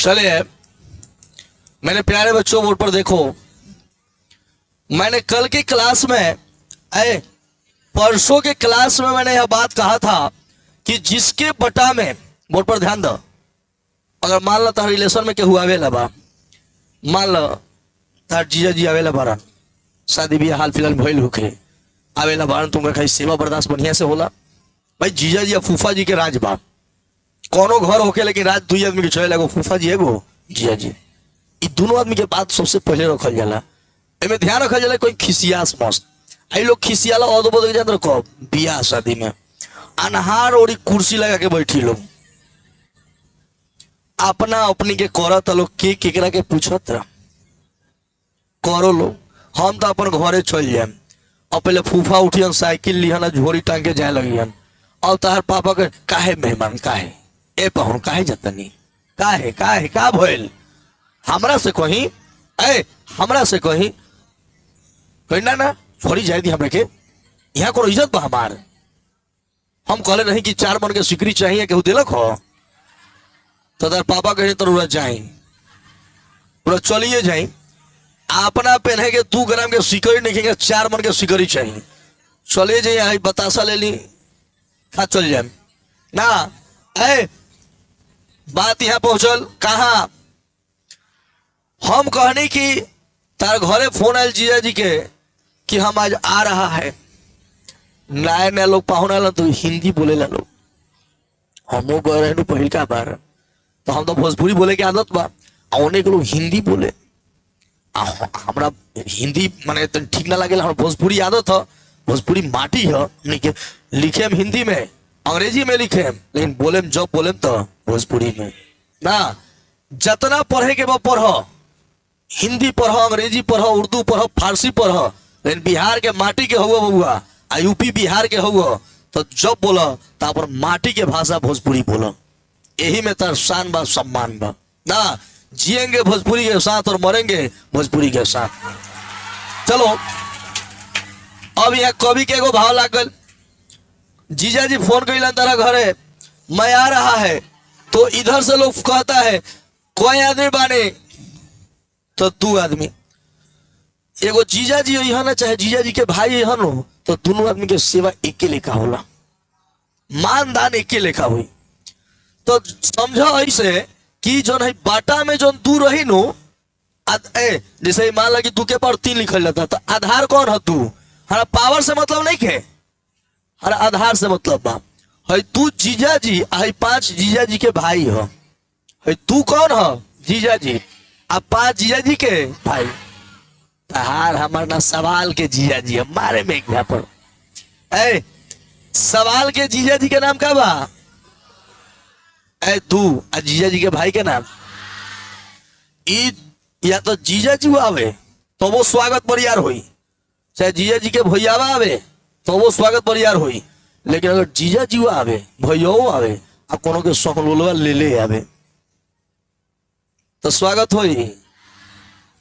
चले मैंने प्यारे बच्चों बोर्ड पर देखो, मैंने कल की क्लास में परसों के क्लास में मैंने यह बात कहा था कि जिसके बटा में, बोर्ड पर ध्यान दो, अगर मान लो तार रिलेशन में केहू आवेला बा, मान लो तार जीजा जी आवेला बारन, शादी भी हाल फिलहाल भइल होके आवेला बारन, तुमके खाई सेवा बर्दाश्त बढ़िया से होला। भाई जीजा जी या फूफा जी के राज बा, कोनो घर होके लेकिन राज दुई आदमी के चले, एगो फूफा जी एगो जीजा जी, ये दोनों आदमी के बात सबसे पहले रखल जाला। एमे ध्यान रखल जाला कोई खिसियास मस्त, आई लोग खिसियाला और बोल के अंदर कब बियाह शादी में अनहार और कुर्सी लगा के बैठी लोग अपना अपनी के करत लोग के केकरा के पूछत करो लोग। हम तो अपन घरे चल जाए, और पहले फूफा उठियन साइकिल लिहन झोरी टांग के जाए लगियन, और तार पापा के काहे मेहमान काहे ए पहुन काहे जतनी काहे काहे का भइल, हमरा से कहीं हमरा से कहीं ना ना छोड़ी जाए दी हमरे के, यहाँ को इज्जत बा हमार। हम कहले नहीं कि 4 मन के सिकरी चाहिए केहू दिलक हो, तो तार पापा कहे तो उड़ा जाए पूरा चलिए जाए, अपना पहने के 2 ग्राम के सिकरी नहीं 4 मन के सिकरी चाहिए, चलिए जाइए आई बतासा ले ली खा चल जाए ना। बात यहाँ पहुंचल कहा, हम कहने की तार घरे फोन आयल जीजा जी के कि हम आज आ रहा है, नया नया लोग पाहुना तो हिंदी बोले ला लोग, हम गए पहिल का बार, तो हम तो भोजपुरी बोले के आदत बा, औने के लोग हिंदी बोले, हमरा हिंदी माने तो ठीक ना लगे, हमरा भोजपुरी आदत है, भोजपुरी माटी है, लिखे हम हिंदी में अंग्रेजी में लिखे, लेकिन बोले जब बोले तो भोजपुरी में ना। जितना पढ़े के बा पढ़, हिंदी पढ़, अंग्रेजी पढ़, उर्दू पढ़, फारसी पढ़, लेकिन बिहार के माटी के हुआ बउआ, आ यूपी बिहार के हुआ, तो जब बोला तो पर माटी के भाषा भोजपुरी बोला, यही में तर शान बा सम्मान बा ना। जिएंगे भोजपुरी के साथ और मरेंगे भोजपुरी के साथ। चलो अब यह कवि के एगो भाव लागल, जीजा जी फोन कैलन तारा घरे मैं आ रहा है, तो इधर से लोग कहता है कोई आदमी बाने, तो 2 आदमी, एगो जीजा जी यहाँ ना चाहे जीजा जी के भाई यहाँ हो, तो दोनों आदमी के सेवा एके लेखा होला, मानदान एके लेखा हुई। तो समझो ऐसे कि जो है बाटा में जो तू रही नो, जैसे मान ला कि तू के पर 3 लिखल जाता, तो आधार कौन है तू, हमारा पावर से मतलब नहीं के, हमारा आधार से मतलब बा है तू जीजा जी, है 5 जीजा जी के भाई हो, है तू कौन हो जीजा जी, अब 5 जीजा जी के भाई, तहार हमार ना सवाल के जीजा जी हमारे में एक पर सवाल के जीजा जी के नाम का बा तू, आ जीजा जी के भाई के नाम या तो जीजा जी आवे तो वो स्वागत बरियार हुई, चाहे जीजा जी के भैयावा आवे तो वो स्वागत बरियार हुई, लेकिन अगर जीजा जी आवे भैया आवे आ कोनो के सकलोलवा ले आवे तो स्वागत होई।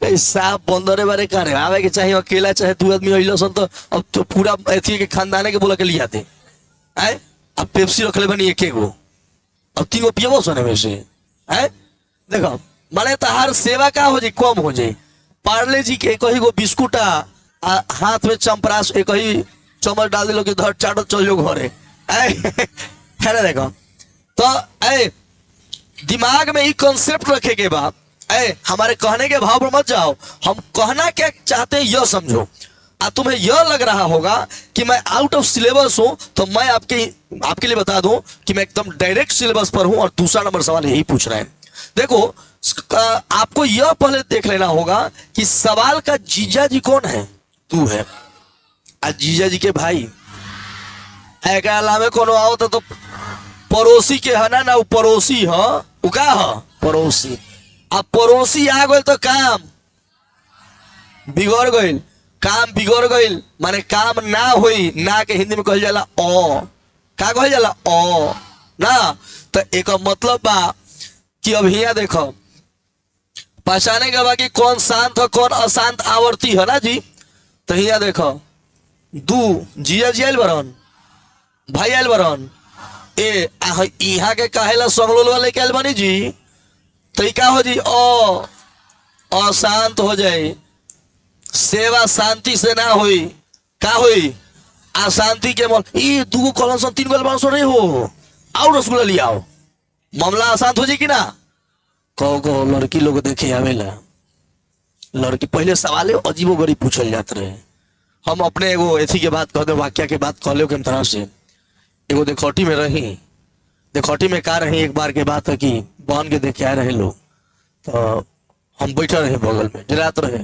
साफ बंदरे बारे करे आवे के चाहिए, अकेला चाहे 2 आदमी अइलो सन तो अब तो पूरा एथी के खानदाने के बोला के लिए आते है। अब पेप्सी रखले बनी एक गो, अब 3 गो पियबो सने में से है। देखो माने तहार सेवा का हो जाए कम हो जाए, पार्ले जी के कही गो बिस्कुट हाथ में चंपरास एक ही चम्मच डाल दिलो कि धर चाटो चल जो घरे है ना। देखो तो दिमाग में ये कॉन्सेप्ट रखे के बाद हमारे कहने के भाव पर मत जाओ, हम कहना क्या चाहते हैं यह समझो। तुम्हें यह लग रहा होगा कि मैं आउट ऑफ सिलेबस हूं, तो मैं आपके लिए बता दूं कि मैं एकदम डायरेक्ट सिलेबस पर हूं, और दूसरा नंबर सवाल यही पूछ रहे हैं। देखो आपको यह पहले देख लेना होगा कि सवाल का जीजा जी कौन है, तू है, आज जीजा जी के भाई अलावे कोनो आओ तो पड़ोसी के है ना, वो पड़ोसी है, वो का है पड़ोसी। अब पड़ोसी आ गए तो काम बिगड़ गई, काम बिगड़ गई माने काम ना हुई, ना के हिंदी में कहल जाला ओ, का कहल जाला ओ ना। तो एक मतलब बा कि अब यहाँ देखो पहचाने के बा कि कौन शांत है कौन अशांत आवर्ती है ना जी। तो यहाँ देखो 2 जीजा जी आयल बरन, भाई आयल बरन, यहाँ के कहेला संगलोल वाले के आयल बनी जी, तो का हो जी अशांत हो जाए, सेवा शांति से ना हुई, का हुई अशांति के मन। ये दूगो कॉलम तीन गो बांसो नहीं हो, आओ रसगुल्ला ले आओ, मामला अशांत हो जाए कि ना। कहो लड़की लोग देखे आवेला, लड़की पहले सवाल अजीबो गरीब पूछल जात रहे। हम अपने एगो एथी के बात कहते, वाक्य के बात कहले के तरह से एगो देखौटी में रही, देखौटी में का रही, एक बार के बात है कि बहन के देखे आए रहे लोग, तो हम बैठे रहे बगल में, डरात रहे।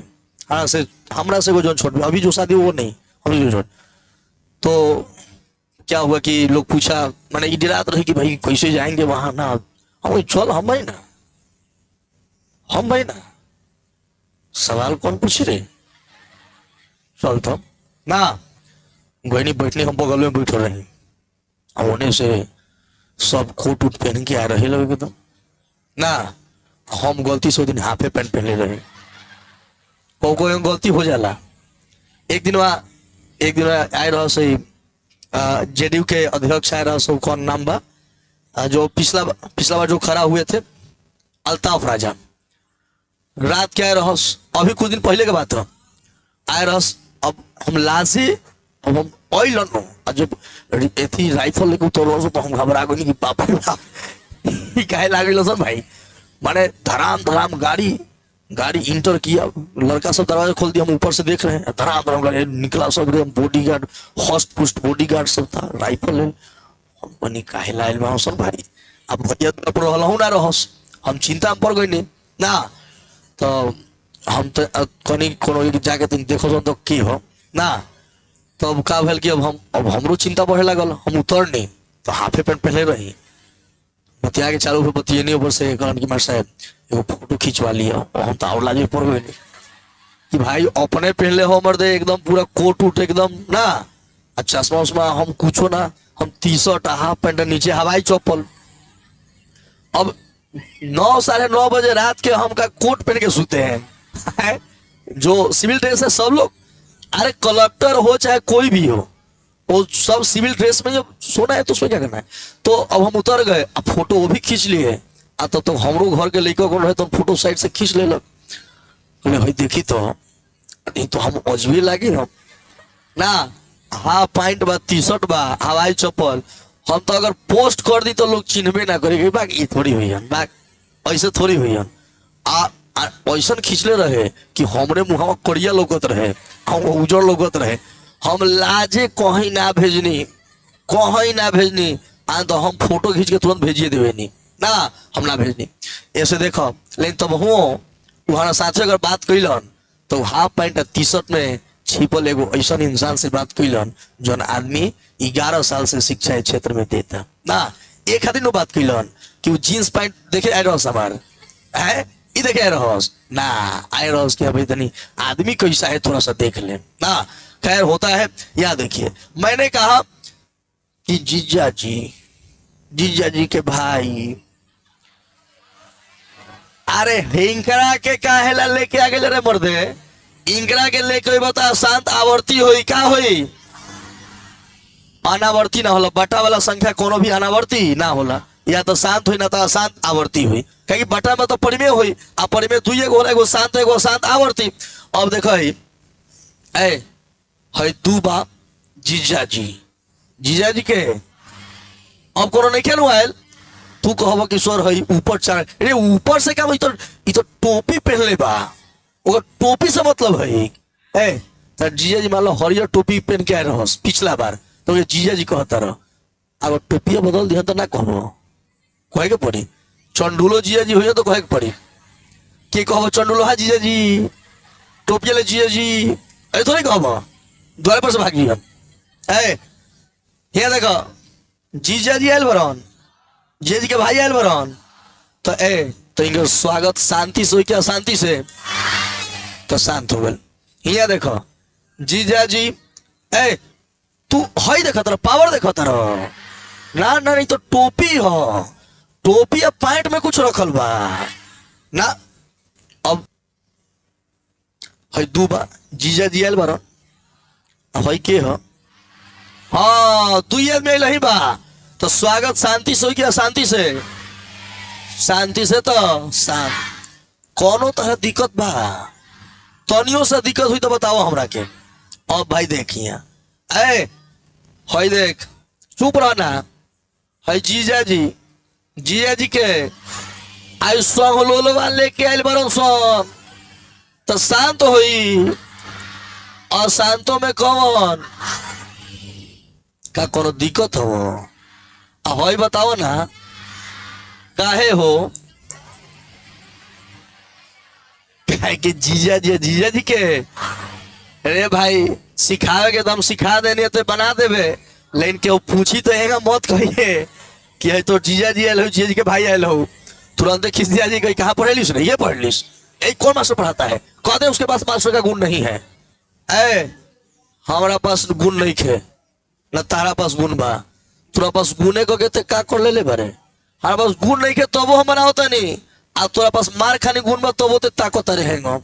हाँ से हमरा से जो छोट, अभी जो शादी वो नहीं, हम जो छोट। तो क्या हुआ कि लोग पूछा, मैंने ये डरात रही कि भाई कैसे जाएंगे वहां ना। हम चल हम भाई ना, हम भाई ना, सवाल कौन पूछ रहे, चल तो ना गहनी बैठने, हम बगल में बैठ रहे, होने से सब कोट उट पहन के आ रहे लोग एकदम ना। हम गलती से दिन हाफे पैंट पहने रहे, को गलती हो जाला। एक दिन आए रहा से जेडीयू के अध्यक्ष आए रहा, कौन नाम बा, जो पिछला बार जो खड़ा हुए थे, अल्ताफ राजा, रात के आए रहा, अभी कुछ दिन पहले के बात रहा, आए रहा। अब हम लाजे, अब हम ऑयल जब एथी राइफल लेके उतर तो हम घबरा गए कि बाप रे बाप कहे लागे सब भाई, माने धराम धराम गाड़ी इंटर किया, लड़का सब दरवाजा खोल दिया, हम ऊपर से देख रहे हैं, धराम धराम गाड़ी निकला, सब बॉडीगार्ड हॉस्ट पुस्ट बॉडीगार्ड सब था, राइफल है। हम बनी काहे लाइल में सब भाई, अब भैया रहलहूँ ना रहस, हम चिंता में पड़ गई नहीं ना। तो हम तो कहीं कोनो जाके तुम देखो तो की हो ना। तो अब का भेल कि अब हमरो चिंता बढ़े लगल, हम उतरनी तो हाफे पैंट पहले रही, बतिया के चालू हुए, बतियनी ऊपर से कहन कि मार साहब एगो फोटो खिंचवा लिया। और हम तो और लाजे पड़ गए कि भाई अपने पहले हो मर्दे एकदम पूरा कोट उट एकदम ना, चश्मा उश्मा, हम कुछो ना, हम टी-शर्ट हाफ पैंट नीचे हवाई चप्पल। अब 9 साढ़े 9 बजे रात के हम का कोट पहन के सोते हैं जो सिविल ड्रेस है सब लोग, अरे कलेक्टर हो चाहे कोई भी हो, वो सब सिविल ड्रेस में जब सोना है तो उसमें क्या करना है। तो अब हम उतर गए, अब फोटो वो भी खींच लिए, तब तो हमरो घर के लड़का कौन रहे तो फोटो साइड से खींच ले लग, भाई देखी तो नहीं तो हम अजबी लागे हम ना, हाफ पैंट बा, टी-शर्ट बा, हवाई चप्पल, हम तो अगर पोस्ट कर दी तो लोग चिन्हबे ना करेंगे, बाग ये थोड़ी हुई है, बाग ऐसे थोड़ी हुई है। ऐसा खींचले रहे कि हमरे मुहावा कड़िया लोगत रहे, हम उजड़ लोगत रहे, हम लाजे कहीं ना भेजनी, कहीं ना भेजनी, तो हम फोटो खींच के तुरंत भेजिए देवे नहीं ना, हम ना भेजनी ऐसे देखो। लेकिन तब हो वहां साथ अगर बात कैलन तो हाफ पैंट टी-शर्ट में छिपल एगो ऐसा इंसान से बात कैलन जो आदमी 11 साल से शिक्षा के क्षेत्र में देता ना, एक खातिर बात कैलन कि वो जीन्स पैंट देखे आए रहा हमारे है, ये देखे आए रहा ना, आए रहा कि अभी तनी आदमी कैसा है थोड़ा सा देख ले ना। खैर होता है। या देखिए मैंने कहा कि जीजा जी के भाई, अरे हिंकरा के काहेला लेके आ गए रे मर्दे, इंकरा के लेके बता शांत आवर्ती होई, का होई अनावर्ती ना होला, बटा वाला संख्या कोनो भी अनावर्ती ना होला, या तो शांत हुई ना तो अशांत आवर्ती हुई, कहीं बटा में तो परिमेय हुई, आ परिमेय दुई एगो होला, एगो शांत आवर्ती। अब देखो है दू बा जीजा जी के, अब कोनो नहीं खेल आयल, तू कहब किशोर है ऊपर चढ़, अरे ऊपर से क्या, तो टोपी पहन ले बा, वो टोपी से मतलब है तो जीजा जी मान लो हरियर टोपी पहन के आए रह पिछला बार, तो ये जीजा जी कहता रह, अब टोपिया बदल दिया तो ना कहबो, कहे के पड़ी चंडूलो जीजा जी हो तो कहे के पड़ी, के कहब चंडूलो हाँ जीजा जी, टोपिया ले जीजा जी, ऐ तो नहीं कहब, द्वार पर से भागी हम यहाँ देखो जीजा जी आयल बरन, जीजा जी के भाई आयल बरन, तो इनका स्वागत शांति से क्या, शांति से तो शांत हो गए। यहाँ देखो जीजा जी तू हई देखा तारा, पावर देखा तारा ना, नहीं तो टोपी हो, टोपी अब पैंट में कुछ रखल बा ना। अब हई दू बा जीजा जी आयल बरन, हई के हो, हाँ तू ये में नहीं बा, तो स्वागत शांति से हो क्या, शांति से शांति से तो शांत। कोनो तरह दिक्कत बा, तनियो से दिक्कत हुई तो बताओ हमरा के। अब भाई देखिए, ए हई देख, चुप रहना। हई जीजा जी, जीजा जी के आई संगलोलवा लेके आयल बरन सन, तो शांत हुई। अशांतों में कौन का कोनो दिक्कत हो? अब हई बताओ ना, काहे हो? काहे कि जीजा जी के, अरे भाई सिखावे के तो हम सिखा देने तो बना देवे, लेकिन केहू पूछी तो हैगा मत कहिए कि है तो जीजा जी आयल हो, जीजा जी के भाई आयल हो, तुरंत खिसिया जी गई कहाँ पढ़े लिस? नहीं ये पढ़ लिस, एक कौन मास्टर पढ़ाता है? कहते उसके पास मास्टर का गुण नहीं है। ए हमारा पास गुण नहीं खे, न तारा पास गुण बा। तोरा पास गुणे को के का कर ले बारे? हमारा पास गुण नहीं खे तब वो हम बनावता नहीं, आ तोरा पास मार खाने गुण बा तब वो ताकत रहेगा।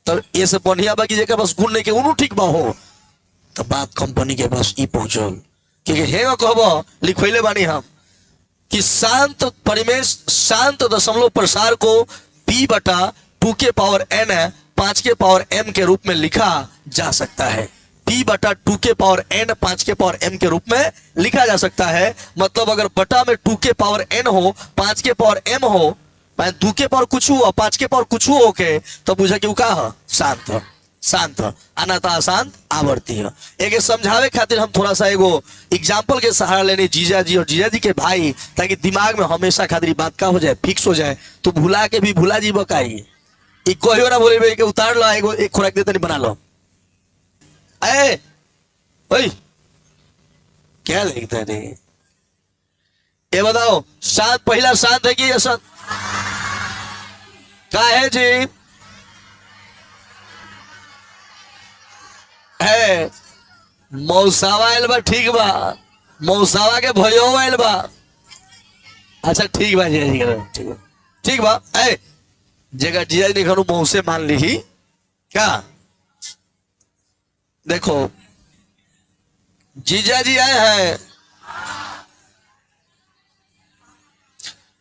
तो ये से बढ़िया बा कि जेकर पास गुण नहीं के उनु ठीक बा हो, तो बात कंपनी के पास ई पहुंचल। क्योंकि हेगा कहब लिखोले बानी हम कि शांत परिमेश, शांत दशमलव प्रसार को P बटा 2 के पावर n 5 के पावर m के रूप में लिखा जा सकता है। P बटा 2 के पावर n 5 के पावर m के रूप में लिखा जा सकता है। मतलब अगर बटा में 2 के पावर n हो, 5 के पावर m हो, 2 के पावर कुछ हो, 5 के पावर कुछ हो के, तो बुझा कि का है? शांत है। शांत अनाता अशांत आवर्ती है। एक समझावे खातिर हम थोड़ा सा एगो एग्जाम्पल के सहारा लेने जीजा जी और जीजा जी के भाई, ताकि दिमाग में हमेशा खातिर बात का हो जाए, फिक्स हो जाए। तो भुला के भी भुला जी बकाई कहियो ना बोले के उतार लो, एगो एक खुराक देते नहीं बना लो। ए ओए क्या लिखता है? ये बताओ, शांत पहला शांत है कि अशांत? का है जी? है मौसावा आयल बा, ठीक बा, मौसावा के भयो आयल बा। अच्छा ठीक बा जीजा जी के, ठीक बा, ठीक बा। ए जगह जीजा जी ने मऊ से मान ली ही क्या? देखो जीजा जी आए हैं,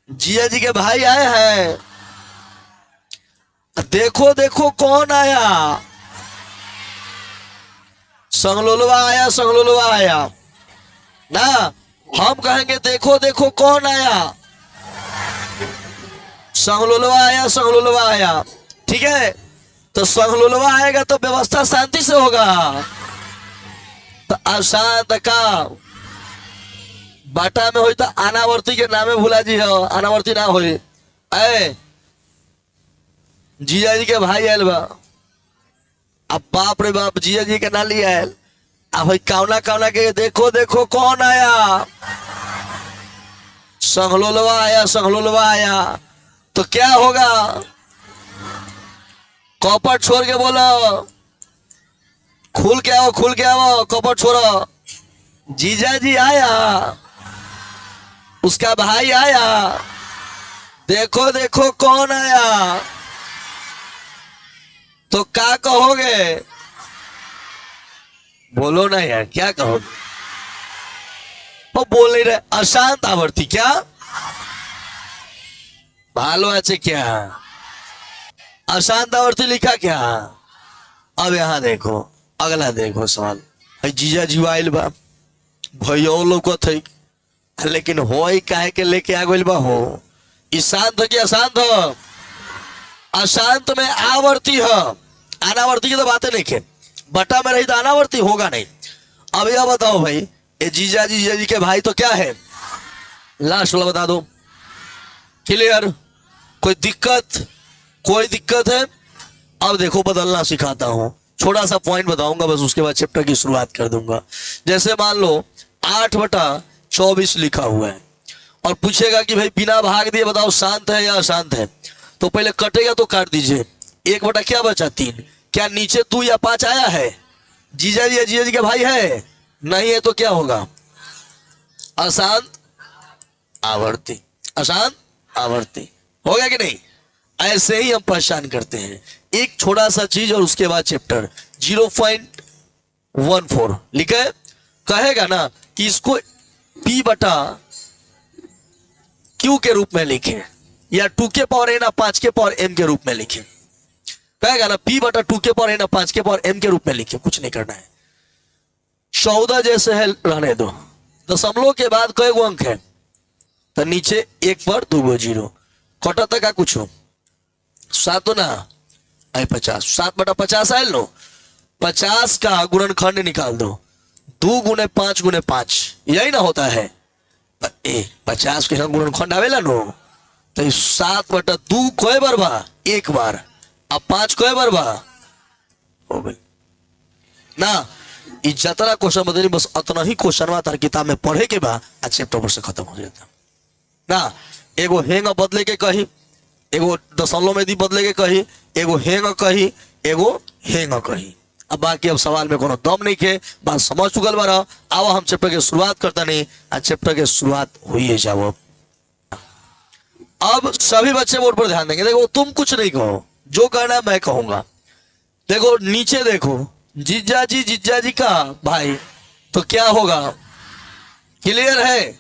जीजा जी के भाई आए हैं, देखो देखो कौन आया? संगलोलवा आया, संगलोलवा आया ना। हम कहेंगे देखो देखो कौन आया? संगलोलवा आया, संगलोलवा आया। ठीक है, तो संगलोलवा आएगा तो व्यवस्था शांति से होगा। तो अशांत का बाटा में हो तो अनावर्ती के नामे भूला जी हो, अनावर्ती ना हो। ए जीजा जी के भाई आयल बा, अब बाप रे बाप जीजा जी के ना लिया है। अब भाई कावना कावना के देखो देखो कौन आया? संगलोलवा आया, संगलोलवा आया। तो क्या होगा? कपट छोड़ के बोलो, खुल के आओ, खुल के आओ, कपट छोड़ो। जीजा जी आया, उसका भाई आया, देखो देखो कौन आया। तो क्या कहोगे? बोलो ना यार, क्या कहोगे? वो बोल नहीं रहे। अशांत आवर्ती क्या? भालो अच्छे क्या? अशांत आवर्ती लिखा क्या? अब यहां देखो, अगला देखो सवाल। जीजा जी आयल बा, भयो लोग थे, लेकिन हो काहे के लेके आ गइल बा हो? शांत हो कि अशांत हो? अशांत में आवर्ती है, अनावर्ती की तो बातें नहीं खे। बटा में रही तो अनावर्ती होगा नहीं। अब यह बताओ भाई, ये जीजा जी के भाई तो क्या है? लास्ट वाला बता दो, क्लियर? कोई दिक्कत? कोई दिक्कत है? अब देखो बदलना सिखाता हूं, छोटा सा पॉइंट बताऊंगा बस, उसके बाद चैप्टर की शुरुआत कर दूंगा। जैसे मान लो 8/24 लिखा हुआ है और पूछेगा कि भाई बिना भाग दिए बताओ शांत है या अशांत है। तो पहले कटेगा तो काट दीजिए। 1 बटा क्या बचा? 3। क्या नीचे 2 या 5 आया है? जीजा जी के भाई है? नहीं है तो क्या होगा? अशांत आवर्ती, अशांत आवर्ती। हो गया कि नहीं? ऐसे ही हम पहचान करते हैं। एक छोटा सा चीज और उसके बाद चैप्टर 0.14 लिखे। कहेगा ना कि इसको P बटा Q के रूप में लिखे, या 2 के पावर n 5 के पावर m के रूप में लिखे। कहेगा ना p बटा 2 के पावर n 5 के पावर m के रूप में लिखे, कुछ नहीं करना है। 14 जैसे है रहने दो। दशमलव के बाद कई गो अंक है तो नीचे 1 पर 2 गो जीरो, कटा तक का कुछ हो 7 ना आई 50, 7 बटा 50 आयल नो। 50 का गुणनखंड निकाल दो, 2 गुने 5 गुने 5, यही ना होता है। 50 के गुणनखंड आवेला नो, तो 7 बटा 2 कई बार बा, 1 बार, अब 5 कई बार बा हो गई ना। जतरा क्वेश्चन बदली बस उतना ही क्वेश्चन तार किताब में पढ़े के बा, चैप्टर पर से खत्म हो जाता ना। एगो हेंग बदले के कही, एगो दशमलव में दी बदले के कही, एगो हेंग कही, एगो हेंग कही। अब बाकी अब सवाल में कोनो दम नहीं के, बात समझ चुकल बारा। आओ हम चैप्टर की शुरुआत करता नहीं, आज चैप्टर की शुरुआत हुई है जाओ। अब सभी बच्चे बोर्ड पर ध्यान देंगे। देखो तुम कुछ नहीं कहो, जो कहना मैं कहूंगा। देखो नीचे देखो, जीजा जी का भाई, तो क्या होगा, क्लियर है।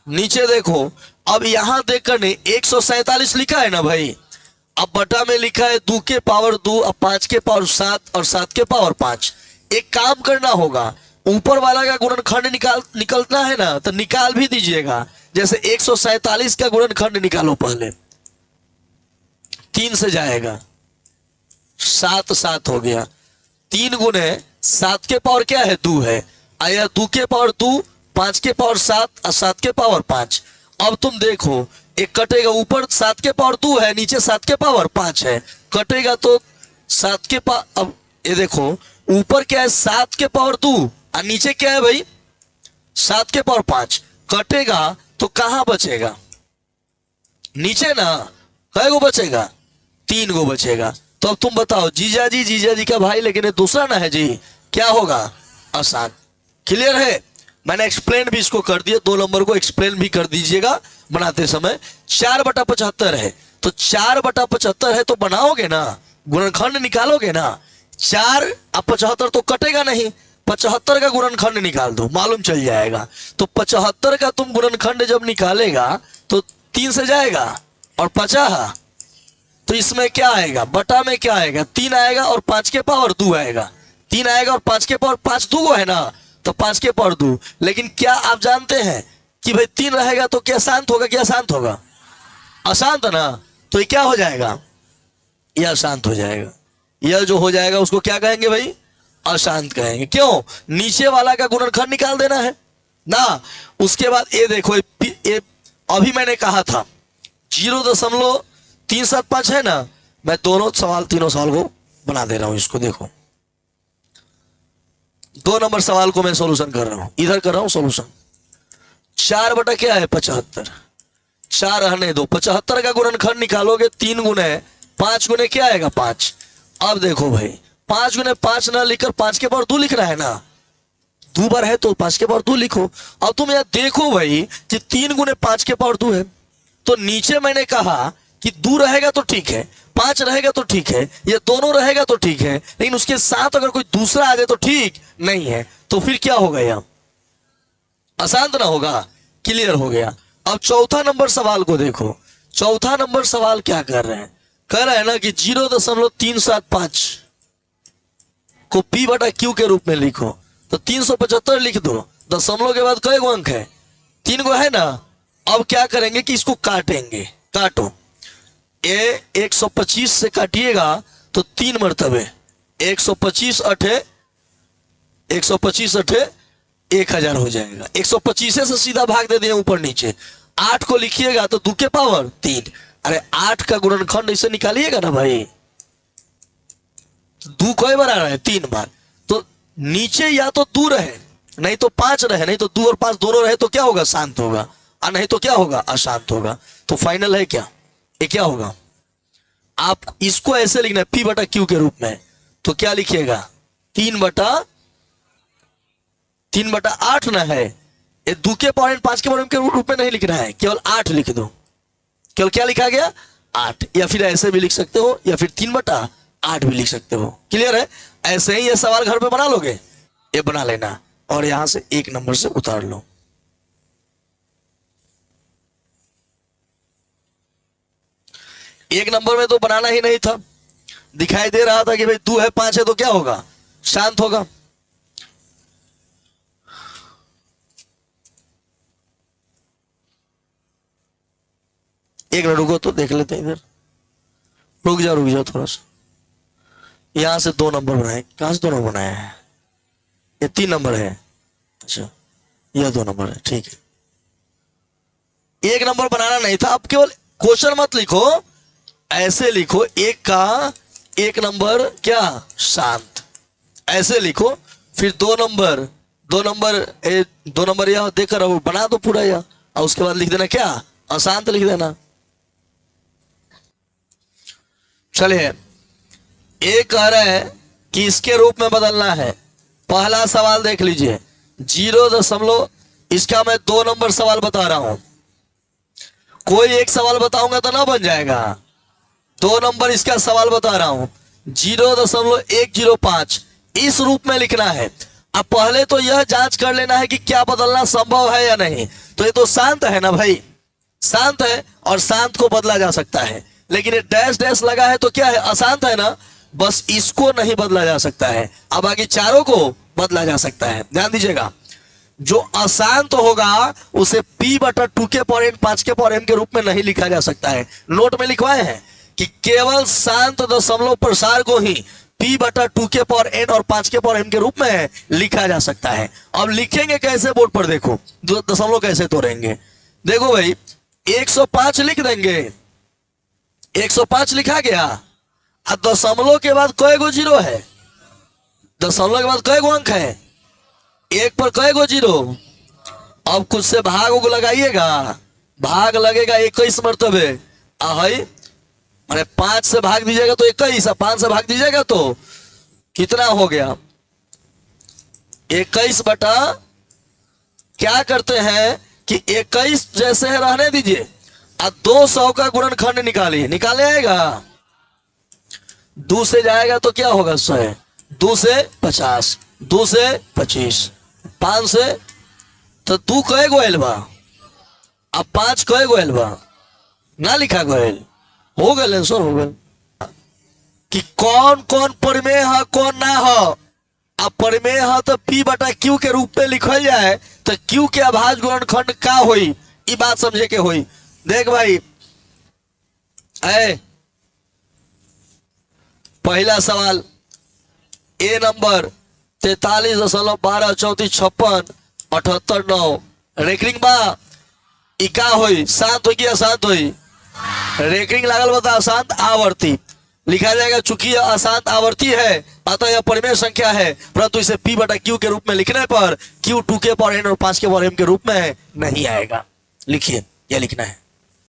नीचे देखो, अब यहां देखकर नहीं 147 लिखा है ना भाई, अब बटा में लिखा है 2 के पावर 2, अब 5 के पावर 7 और 7 के पावर 5। एक काम करना होगा, ऊपर वाला का गुणनखंड निकलना है ना, तो निकाल भी दीजिएगा। जैसे 147 का गुणनखंड निकालो, पहले 3 से जाएगा, 7 7 हो गया, 3 गुने 7 के पावर क्या है 2 है, आया 2 के पावर 2, 5 के पावर 7 और 7 के पावर 5। अब तुम देखो एक कटेगा, ऊपर 7 के पावर 2 है, नीचे 7 के पावर 5 है, कटेगा तो 7 के पावर, अब ये देखो ऊपर क्या है 7 के पावर 2 और नीचे क्या है भाई 7 के पावर 5, कटेगा तो कहां बचेगा, नीचे ना। कै गो बचेगा, 3 गो बचेगा। तो अब तुम बताओ, जीजा जी का भाई, लेकिन ये दूसरा ना है जी, क्या होगा, आसान। क्लियर है, मैंने एक्सप्लेन भी इसको कर दिया, 2 नंबर को एक्सप्लेन भी कर दीजिएगा बनाते समय। 4 बटा 75 है, तो 4 बटा 75 है तो बनाओगे ना, गुणनखंड निकालोगे ना। 4 और 75 तो कटेगा नहीं, 75 का गुणनखंड निकाल दो, मालूम चल जाएगा। तो 75 का तुम गुणनखंड जब निकालेगा तो 3 से जाएगा और 50, तो इसमें क्या आएगा, बटा में क्या आएगा, 3 आएगा और 5 के पावर 2 आएगा। 3 आएगा और 5 के पावर 5 2 गो है ना, तो 5 के पावर 2। लेकिन क्या आप जानते हैं कि भाई 3 रहेगा तो क्या शांत होगा, क्या शांत होगा, अशांत ना। तो ये क्या हो जाएगा, यह अशांत हो जाएगा। यह जो हो जाएगा उसको क्या कहेंगे भाई, अशांत कहेंगे। क्यों, नीचे वाला का गुणनखंड निकाल देना है ना। उसके बाद ये देखो, ये अभी मैंने कहा था 0.375 है ना, मैं दोनों सवाल तीनों सवाल को बना दे रहा हूं। इसको देखो, 2 नंबर सवाल को मैं सॉल्यूशन कर रहा हूं, इधर कर रहा हूं सॉल्यूशन। 4 बटा क्या है 75, 4 रहने दो, 75 का गुणनखंड निकालोगे, 3 गुने 5 गुने क्या आएगा 5। अब देखो भाई 5 गुने 5 ना लिखकर 5 के पावर 2 लिखना है ना, 2 बार है तो 5 के पावर 2 लिखो। अब तुम यह देखो भाई कि 3 गुने 5 के पावर 2 है, तो नीचे मैंने कहा कि 2 रहेगा तो ठीक है, 5 रहेगा तो ठीक है, ये दोनों रहेगा तो ठीक है, लेकिन उसके साथ अगर कोई दूसरा आ जाए तो ठीक नहीं है। तो फिर क्या होगा, यह अशांत ना होगा। क्लियर हो गया। अब चौथा नंबर सवाल को देखो, चौथा नंबर सवाल क्या कर रहे हैं, कह रहे हैं ना कि 0.375 को P बटा Q के रूप में लिखो, तो 375 लिख दो। दशमलव के बाद कई गो अंक है, 3 गो है ना। अब क्या करेंगे कि इसको काटेंगे, काटो, ये 125 से काटिएगा तो 3 मरतबे 125 अठे 125 अठे 1000 हो जाएगा। 125 से सीधा भाग दे दिए ऊपर नीचे। 8 को लिखिएगा तो 2 के पावर 3, अरे 8 का गुणनखंड इसे निकालिएगा ना भाई, 2 कई बार आ रहा है 3 बार, तो नीचे या तो 2 रहे नहीं तो 5 रहे, नहीं तो 2 और 5 दोनों रहे तो क्या होगा, शांत होगा, और नहीं तो क्या होगा, अशांत होगा। तो फाइनल है क्या, ये क्या होगा, आप इसको ऐसे लिखना है P बटा Q के रूप में, तो क्या लिखिएगा 3 बटा 8 ना है, ये 2 के पावर 5 के पावर के रूप में नहीं लिखना है, केवल 8 लिख दो। केवल क्या लिखा गया 8, या फिर ऐसे भी लिख सकते हो, या फिर 3 बटा 8 भी लिख सकते हो। क्लियर है, ऐसे ही ये सवाल घर पे बना लोगे, ये बना लेना और यहां से 1 नंबर से उतार लो। एक नंबर में तो बनाना ही नहीं था, दिखाई दे रहा था कि भाई 2 है 5 है तो क्या होगा, शांत होगा। एक मिनट रुको तो देख लेते हैं इधर, रुक जाओ थोड़ा सा। यहां से 2 नंबर बनाए, कहां से 2 नंबर बनाया है, ये 3 नंबर है, अच्छा यह 2 नंबर है, ठीक है। एक नंबर बनाना नहीं था, अब केवल क्वेश्चन मत लिखो, ऐसे लिखो एक का एक नंबर क्या शांत, ऐसे लिखो। फिर 2 नंबर यह देकर अब बना दो पूरा यह, और उसके बाद लिख देना क्या, अशांत लिख देना। चलिए, एक कह रहा है कि इसके रूप में बदलना है। पहला सवाल देख लीजिए, 0 इसका मैं 2 नंबर सवाल बता रहा हूं, कोई एक सवाल बताऊंगा तो ना बन जाएगा, 2 नंबर इसका सवाल बता रहा हूं, 0.105 इस रूप में लिखना है। अब पहले तो यह जांच कर लेना है कि क्या बदलना संभव है या नहीं। तो ये तो शांत है ना भाई, शांत है और शांत को बदला जा सकता है, लेकिन ये डैश डैश लगा है तो क्या है, अशांत है ना, बस इसको नहीं बदला जा सकता है। अब आगे चारों को बदला जा सकता है, ध्यान दीजिएगा। जो अशांत होगा उसे P/2 के पावर n 5 के पावर m के रूप में नहीं लिखा जा सकता है। नोट में लिखवाए हैं कि केवल शांत दशमलव प्रसार को ही P/2 के पावर n और 5 के पावर m के रूप में लिखा जा सकता है। अब लिखेंगे कैसे, बोर्ड पर देखो, दशमलव कैसे तोड़ेंगे। देखो भाई, 105 लिख देंगे, 105 लिखा गया, और दशमलव के बाद कई गो 0 है, दशमलव के बाद कई गो अंक है, 1 पर कई गो 0। अब कुछ से भाग लगाइएगा, भाग लगेगा 21 मरतबे, मैंने 5 से भाग दीजिएगा तो 21, 5 से भाग दीजिएगा तो कितना हो गया, 21 बटा, क्या करते हैं कि 21 जैसे है रहने दीजिए, और 200 का गुणनखंड निकालिए, निकाले आएगा, 2 से जाएगा तो क्या होगा 100, 2 से 50, 2 से 25, 5 से तो 2 कहे गोयल बा, अब 5 कहे गोयल बा, ना लिखा गोयल, हो गए आंसर हो गए। कि कौन कौन परिमेय है कौन ना है। अब परिमेय है तो P/Q के रूप में लिखल जाए तो Q के अभाज्य गुणनखंड का होई, ये बात समझे के होई। देख भाई, पहला सवाल ए नंबर 43.12345679 रेकरिंग बा, इका होई, शांत हो गया, शांत होई, रेकरिंग लागल बता अशांत आवर्ती लिखा जाएगा। चूंकि यह अशांत आवर्ती है अतः यह परिमेय संख्या है, परंतु इसे P/Q के रूप में लिखने पर Q 2 के पावर n और 5 के पावर m के रूप में नहीं आएगा। लिखिए, यह लिखना है।